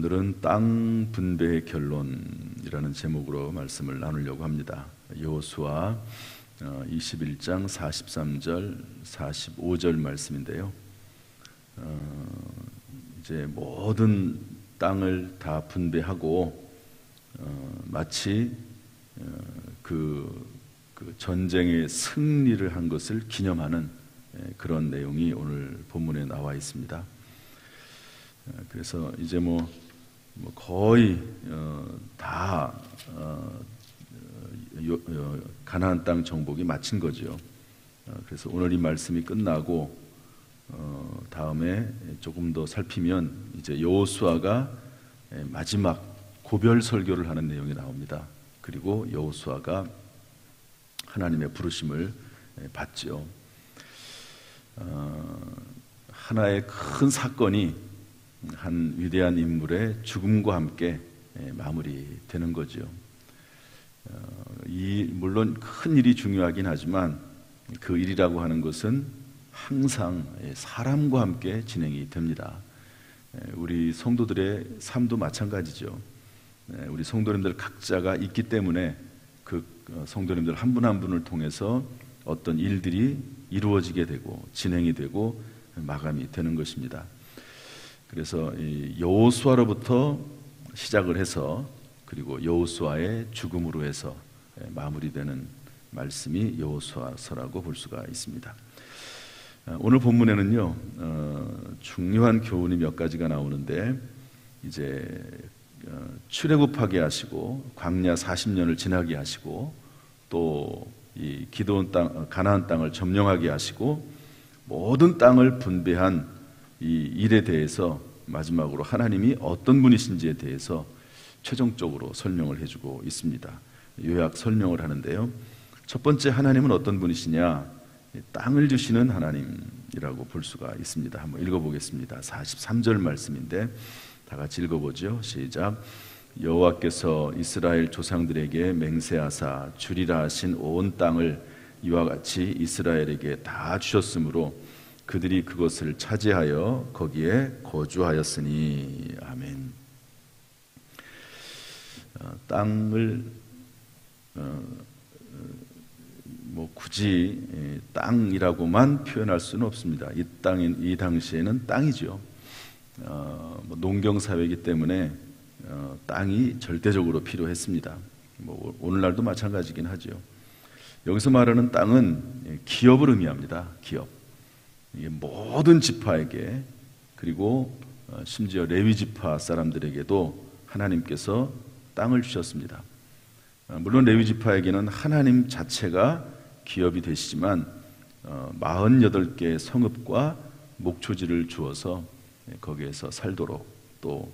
오늘은 땅 분배의 결론이라는 제목으로 말씀을 나누려고 합니다. 여호수아 21장 43절 45절 말씀인데요. 이제 모든 땅을 다 분배하고 마치 그 전쟁의 승리를 한 것을 기념하는 그런 내용이 오늘 본문에 나와 있습니다. 그래서 이제 거의 다 가나안 땅 정복이 마친 거죠. 그래서 오늘 이 말씀이 끝나고 다음에 조금 더 살피면 이제 여호수아가 마지막 고별 설교를 하는 내용이 나옵니다. 그리고 여호수아가 하나님의 부르심을 받죠. 하나의 큰 사건이 한 위대한 인물의 죽음과 함께 마무리되는 거죠. 물론 큰 일이 중요하긴 하지만 그 일이라고 하는 것은 항상 사람과 함께 진행이 됩니다. 우리 성도들의 삶도 마찬가지죠. 우리 성도님들 각자가 있기 때문에 그 성도님들 한 분 한 분을 통해서 어떤 일들이 이루어지게 되고 진행이 되고 마감이 되는 것입니다. 그래서 여호수아로부터 시작을 해서 그리고 여호수아의 죽음으로 해서 마무리되는 말씀이 여호수아서라고 볼 수가 있습니다. 오늘 본문에는요 중요한 교훈이 몇 가지가 나오는데 이제 출애굽하게 하시고 광야 40년을 지나게 하시고 또 이 기드온 땅 가나안 땅을 점령하게 하시고 모든 땅을 분배한 이 일에 대해서 마지막으로 하나님이 어떤 분이신지에 대해서 최종적으로 설명을 해주고 있습니다. 요약 설명을 하는데요. 첫 번째, 하나님은 어떤 분이시냐? 땅을 주시는 하나님이라고 볼 수가 있습니다. 한번 읽어보겠습니다. 43절 말씀인데 다 같이 읽어보죠. 시작. 여호와께서 이스라엘 조상들에게 맹세하사 주리라 하신 온 땅을 이와 같이 이스라엘에게 다 주셨으므로 그들이 그것을 차지하여 거기에 거주하였으니. 아멘. 땅을 굳이 땅이라고만 표현할 수는 없습니다. 이 당시에는 땅이죠. 농경 사회이기 때문에 땅이 절대적으로 필요했습니다. 오늘날도 마찬가지긴 하죠. 여기서 말하는 땅은 기업을 의미합니다. 기업. 모든 지파에게 그리고 심지어 레위 지파 사람들에게도 하나님께서 땅을 주셨습니다. 물론 레위 지파에게는 하나님 자체가 기업이 되시지만 48개의 성읍과 목초지를 주어서 거기에서 살도록 또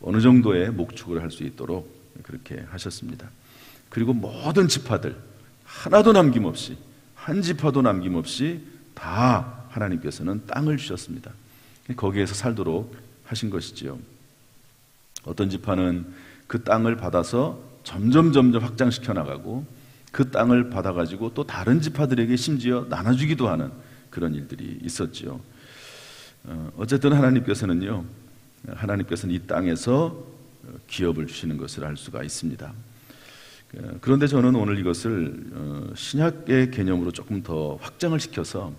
어느 정도의 목축을 할 수 있도록 그렇게 하셨습니다. 그리고 모든 지파들 하나도 남김없이 한 지파도 남김없이 다 하나님께서는 땅을 주셨습니다. 거기에서 살도록 하신 것이지요. 어떤 지파는 그 땅을 받아서 점점 확장시켜 나가고 그 땅을 받아가지고 또 다른 지파들에게 심지어 나눠주기도 하는 그런 일들이 있었지요. 어쨌든 하나님께서는 이 땅에서 기업을 주시는 것을 알 수가 있습니다. 그런데 저는 오늘 이것을 신약의 개념으로 조금 더 확장을 시켜서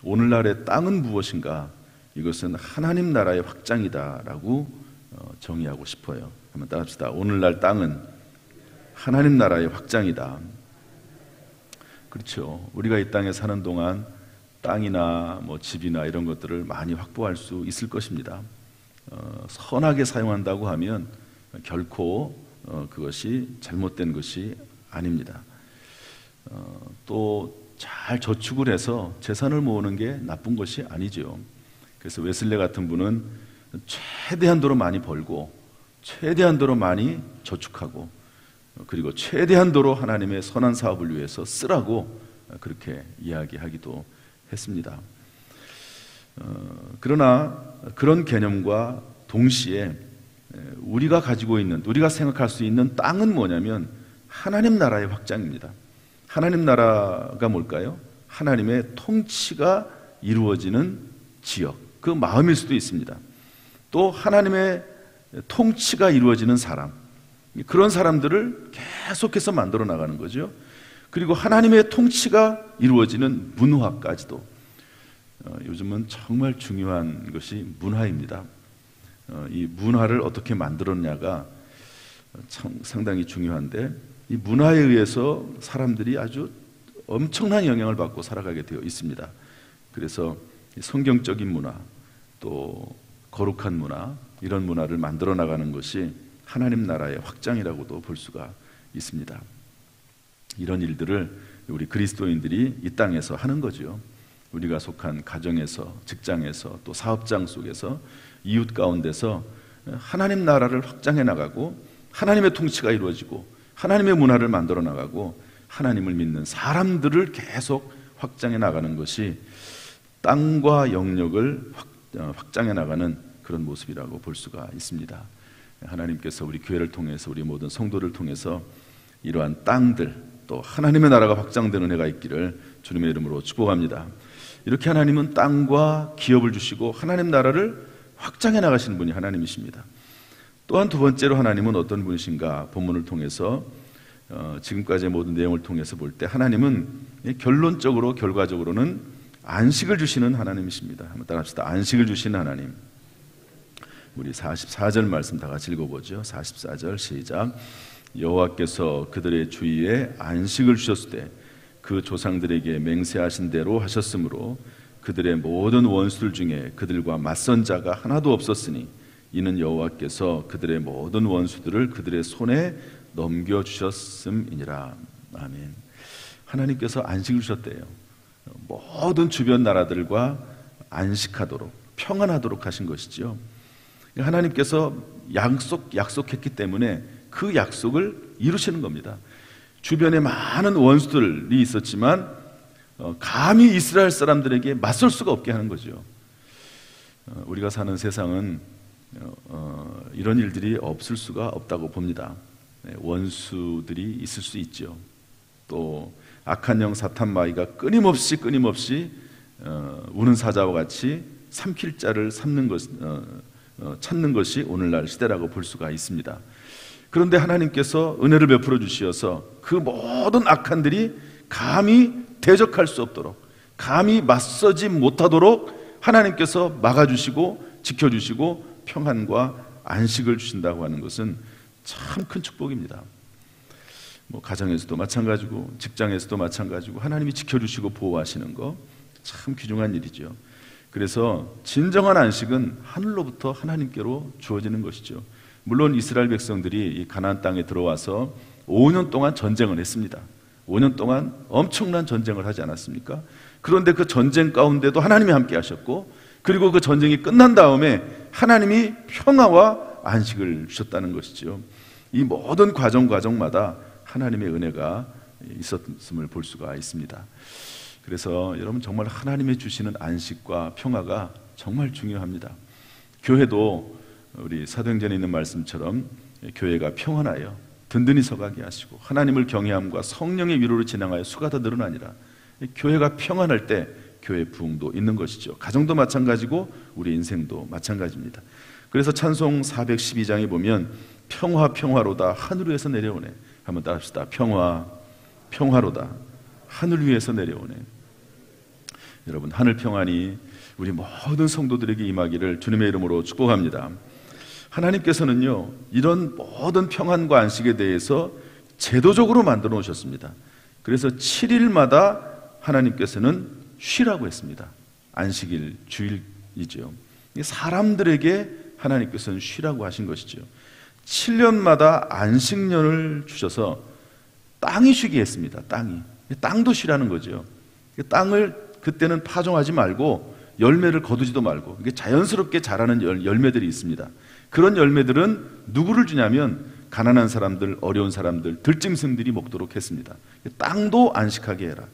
오늘날의 땅은 무엇인가? 이것은 하나님 나라의 확장이다라고 정의하고 싶어요. 한번 따라합시다. 오늘날 땅은 하나님 나라의 확장이다. 그렇죠. 우리가 이 땅에 사는 동안 땅이나 집이나 이런 것들을 많이 확보할 수 있을 것입니다. 선하게 사용한다고 하면 결코 그것이 잘못된 것이 아닙니다. 또 잘 저축을 해서 재산을 모으는 게 나쁜 것이 아니죠. 그래서 웨슬레 같은 분은 최대한도로 많이 벌고 최대한도로 많이 저축하고 그리고 최대한도로 하나님의 선한 사업을 위해서 쓰라고 그렇게 이야기하기도 했습니다. 그러나 그런 개념과 동시에 우리가 가지고 있는, 우리가 생각할 수 있는 땅은 뭐냐면 하나님 나라의 확장입니다. 하나님 나라가 뭘까요? 하나님의 통치가 이루어지는 지역, 그 마음일 수도 있습니다. 또 하나님의 통치가 이루어지는 사람, 그런 사람들을 계속해서 만들어 나가는 거죠. 그리고 하나님의 통치가 이루어지는 문화까지도. 요즘은 정말 중요한 것이 문화입니다. 이 문화를 어떻게 만들었냐가 상당히 중요한데, 이 문화에 의해서 사람들이 아주 엄청난 영향을 받고 살아가게 되어 있습니다. 그래서 성경적인 문화, 또 거룩한 문화, 이런 문화를 만들어 나가는 것이 하나님 나라의 확장이라고도 볼 수가 있습니다. 이런 일들을 우리 그리스도인들이 이 땅에서 하는 거죠. 우리가 속한 가정에서, 직장에서, 또 사업장 속에서, 이웃 가운데서 하나님 나라를 확장해 나가고 하나님의 통치가 이루어지고 하나님의 문화를 만들어 나가고 하나님을 믿는 사람들을 계속 확장해 나가는 것이 땅과 영역을 확장해 나가는 그런 모습이라고 볼 수가 있습니다. 하나님께서 우리 교회를 통해서, 우리 모든 성도를 통해서 이러한 땅들, 또 하나님의 나라가 확장되는 해가 있기를 주님의 이름으로 축복합니다. 이렇게 하나님은 땅과 기업을 주시고 하나님 나라를 확장해 나가시는 분이 하나님이십니다. 또한 두 번째로 하나님은 어떤 분이신가 본문을 통해서 지금까지의 모든 내용을 통해서 볼 때 하나님은 결론적으로, 결과적으로는 안식을 주시는 하나님이십니다. 한번 따라합시다. 안식을 주시는 하나님. 우리 44절 말씀 다 같이 읽어보죠. 44절 시작. 여호와께서 그들의 주위에 안식을 주셨을 때 그 조상들에게 맹세하신 대로 하셨으므로 그들의 모든 원수들 중에 그들과 맞선 자가 하나도 없었으니 이는 여호와께서 그들의 모든 원수들을 그들의 손에 넘겨주셨음이니라. 아멘. 하나님께서 안식을 주셨대요. 모든 주변 나라들과 안식하도록, 평안하도록 하신 것이지요. 하나님께서 약속했기 때문에 그 약속을 이루시는 겁니다. 주변에 많은 원수들이 있었지만 감히 이스라엘 사람들에게 맞설 수가 없게 하는 거죠. 우리가 사는 세상은 이런 일들이 없을 수가 없다고 봅니다. 원수들이 있을 수 있죠. 또 악한 영 사탄 마귀가 끊임없이 우는 사자와 같이 삼킬 자를 찾는 것이 오늘날 시대라고 볼 수가 있습니다. 그런데 하나님께서 은혜를 베풀어 주시어서 그 모든 악한들이 감히 대적할 수 없도록, 감히 맞서지 못하도록 하나님께서 막아주시고 지켜주시고 평안과 안식을 주신다고 하는 것은 참 큰 축복입니다. 가정에서도 마찬가지고 직장에서도 마찬가지고 하나님이 지켜주시고 보호하시는 거 참 귀중한 일이죠. 그래서 진정한 안식은 하늘로부터 하나님께로 주어지는 것이죠. 물론 이스라엘 백성들이 이 가나안 땅에 들어와서 5년 동안 전쟁을 했습니다. 5년 동안 엄청난 전쟁을 하지 않았습니까? 그런데 그 전쟁 가운데도 하나님이 함께 하셨고, 그리고 그 전쟁이 끝난 다음에 하나님이 평화와 안식을 주셨다는 것이죠. 이 모든 과정마다 하나님의 은혜가 있었음을 볼 수가 있습니다. 그래서 여러분 정말 하나님의 주시는 안식과 평화가 정말 중요합니다. 교회도 우리 사도행전에 있는 말씀처럼 교회가 평안하여 든든히 서가게 하시고 하나님을 경외함과 성령의 위로를 진행하여 수가 더 늘어나니라. 교회가 평안할 때 교회 부흥도 있는 것이죠. 가정도 마찬가지고 우리 인생도 마찬가지입니다. 그래서 찬송 412장에 보면 평화로다 하늘 위에서 내려오네. 한번 따라합시다. 평화로다 하늘 위에서 내려오네. 여러분, 하늘 평안이 우리 모든 성도들에게 임하기를 주님의 이름으로 축복합니다. 하나님께서는요, 이런 모든 평안과 안식에 대해서 제도적으로 만들어 놓으셨습니다. 그래서 7일마다 하나님께서는 쉬라고 했습니다. 안식일, 주일이죠. 사람들에게 하나님께서는 쉬라고 하신 것이죠. 7년마다 안식년을 주셔서 땅이 쉬게 했습니다. 땅도 쉬라는 거죠. 땅을 그때는 파종하지 말고 열매를 거두지도 말고, 이게 자연스럽게 자라는 열매들이 있습니다. 그런 열매들은 누구를 주냐면 가난한 사람들, 어려운 사람들, 들짐승들이 먹도록 했습니다. 땅도 안식하게 해라.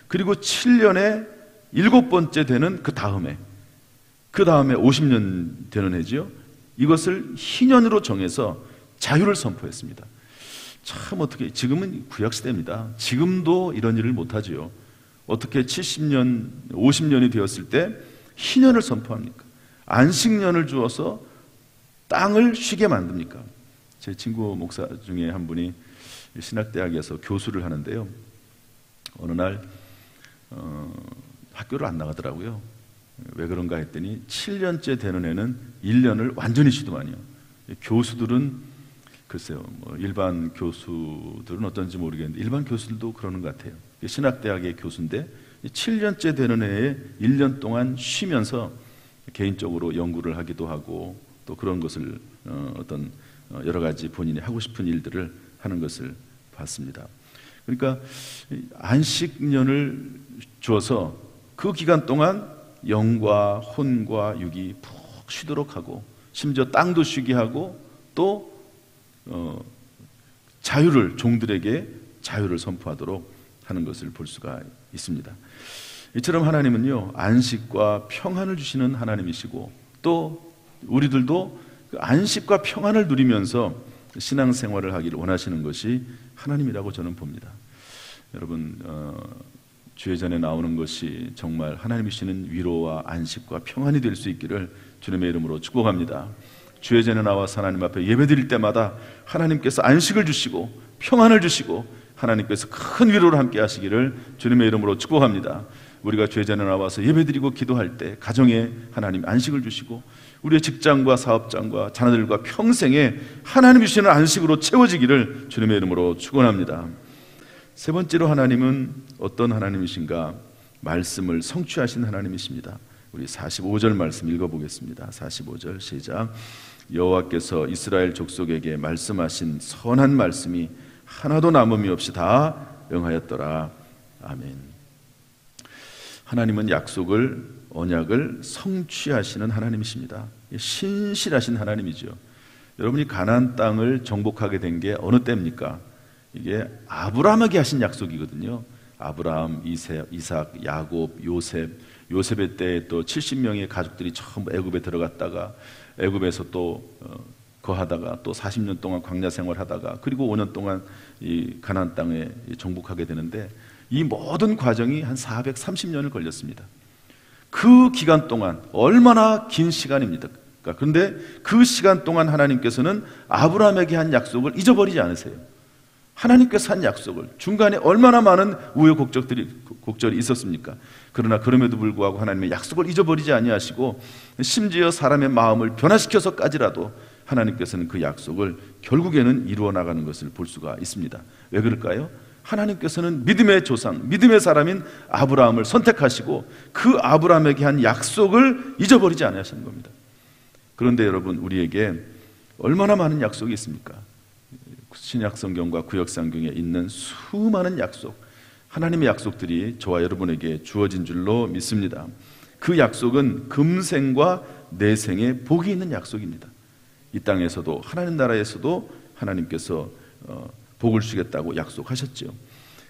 그리고 7년에 7번째 되는 그 다음에 50년 되는 해지요. 이것을 희년으로 정해서 자유를 선포했습니다. 참 어떻게, 지금은 구약시대입니다. 지금도 이런 일을 못하지요. 어떻게 70년, 50년이 되었을 때 희년을 선포합니까? 안식년을 주어서 땅을 쉬게 만듭니까? 제 친구 목사 중에 한 분이 신학대학에서 교수를 하는데요. 어느 날 학교를 안 나가더라고요. 왜 그런가 했더니 7년째 되는 애는 1년을 완전히 쉬더만요. 교수들은 글쎄요, 일반 교수들은 어떤지 모르겠는데 일반 교수들도 그러는 것 같아요. 신학대학의 교수인데 7년째 되는 해에 1년 동안 쉬면서 개인적으로 연구를 하기도 하고 또 그런 것을 어떤 여러 가지 본인이 하고 싶은 일들을 하는 것을 봤습니다. 그러니까 안식년을 줘서 그 기간 동안 영과 혼과 육이 푹 쉬도록 하고 심지어 땅도 쉬게 하고 또 자유를 종들에게 자유를 선포하도록 하는 것을 볼 수가 있습니다. 이처럼 하나님은요 안식과 평안을 주시는 하나님이시고 또 우리들도 그 안식과 평안을 누리면서 신앙생활을 하기를 원하시는 것이 하나님이라고 저는 봅니다. 여러분 주예전에 나오는 것이 정말 하나님이 주시는 위로와 안식과 평안이 될 수 있기를 주님의 이름으로 축복합니다. 주예전에 나와서 하나님 앞에 예배드릴 때마다 하나님께서 안식을 주시고 평안을 주시고 하나님께서 큰 위로를 함께 하시기를 주님의 이름으로 축복합니다. 우리가 주예전에 나와서 예배드리고 기도할 때 가정에 하나님 안식을 주시고 우리의 직장과 사업장과 자녀들과 평생에 하나님이 주시는 안식으로 채워지기를 주님의 이름으로 축원합니다. 세 번째로 하나님은 어떤 하나님이신가? 말씀을 성취하신 하나님이십니다. 우리 45절 말씀 읽어보겠습니다. 45절 시작. 여호와께서 이스라엘 족속에게 말씀하신 선한 말씀이 하나도 남음이 없이 다 응하였더라. 아멘. 하나님은 약속을 언약을 성취하시는 하나님이십니다. 신실하신 하나님이죠. 여러분이 가나안 땅을 정복하게 된 게 어느 때입니까? 이게 아브라함에게 하신 약속이거든요. 아브라함, 이삭, 야곱, 요셉의 때에 또 70명의 가족들이 처음 애굽에 들어갔다가 애굽에서 또 거하다가 또 40년 동안 광야 생활하다가 그리고 5년 동안 이 가나안 땅에 정복하게 되는데 이 모든 과정이 한 430년을 걸렸습니다. 그 기간 동안 얼마나 긴 시간입니까? 그런데 그 시간 동안 하나님께서는 아브라함에게 한 약속을 잊어버리지 않으세요. 하나님께서 한 약속을 중간에 얼마나 많은 우여곡절이 있었습니까? 그러나 그럼에도 불구하고 하나님의 약속을 잊어버리지 아니하시고 심지어 사람의 마음을 변화시켜서까지라도 하나님께서는 그 약속을 결국에는 이루어 나가는 것을 볼 수가 있습니다. 왜 그럴까요? 하나님께서는 믿음의 조상, 믿음의 사람인 아브라함을 선택하시고 그 아브라함에게 한 약속을 잊어버리지 않으시는 겁니다. 그런데 여러분 우리에게 얼마나 많은 약속이 있습니까? 신약성경과 구약성경에 있는 수많은 약속, 하나님의 약속들이 저와 여러분에게 주어진 줄로 믿습니다. 그 약속은 금생과 내생에 복이 있는 약속입니다. 이 땅에서도 하나님 나라에서도 하나님께서 복을 주겠다고 약속하셨죠.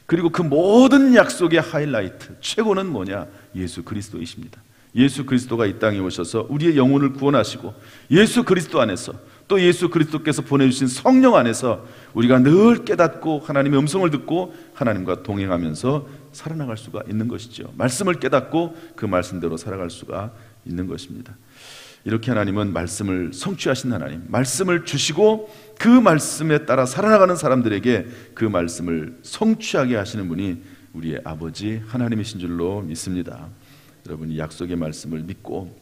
그리고 그 모든 약속의 하이라이트, 최고는 뭐냐? 예수 그리스도이십니다. 예수 그리스도가 이 땅에 오셔서 우리의 영혼을 구원하시고 예수 그리스도 안에서 또 예수 그리스도께서 보내주신 성령 안에서 우리가 늘 깨닫고 하나님의 음성을 듣고 하나님과 동행하면서 살아나갈 수가 있는 것이죠. 말씀을 깨닫고 그 말씀대로 살아갈 수가 있는 것입니다. 이렇게 하나님은 말씀을 성취하신 하나님, 말씀을 주시고 그 말씀에 따라 살아나가는 사람들에게 그 말씀을 성취하게 하시는 분이 우리의 아버지 하나님이신 줄로 믿습니다. 여러분이 약속의 말씀을 믿고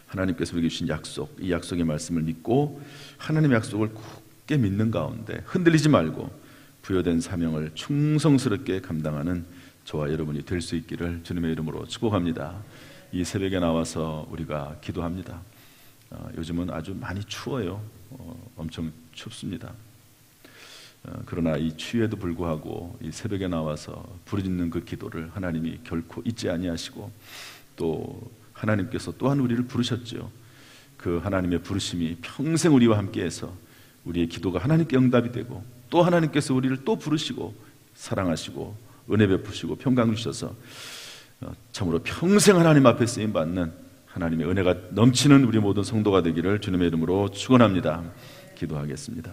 하나님께서 우리에게 주신 약속, 이 약속의 말씀을 믿고 하나님의 약속을 굳게 믿는 가운데 흔들리지 말고 부여된 사명을 충성스럽게 감당하는 저와 여러분이 될 수 있기를 주님의 이름으로 축복합니다. 이 새벽에 나와서 우리가 기도합니다. 요즘은 아주 많이 추워요. 엄청 춥습니다. 그러나 이 추위에도 불구하고 이 새벽에 나와서 부르짖는 그 기도를 하나님이 결코 잊지 아니하시고 또 하나님께서 또한 우리를 부르셨죠. 그 하나님의 부르심이 평생 우리와 함께해서 우리의 기도가 하나님께 응답이 되고 또 하나님께서 우리를 또 부르시고 사랑하시고 은혜 베푸시고 평강 주셔서 참으로 평생 하나님 앞에 쓰임받는 하나님의 은혜가 넘치는 우리 모든 성도가 되기를 주님의 이름으로 축원합니다. 기도하겠습니다.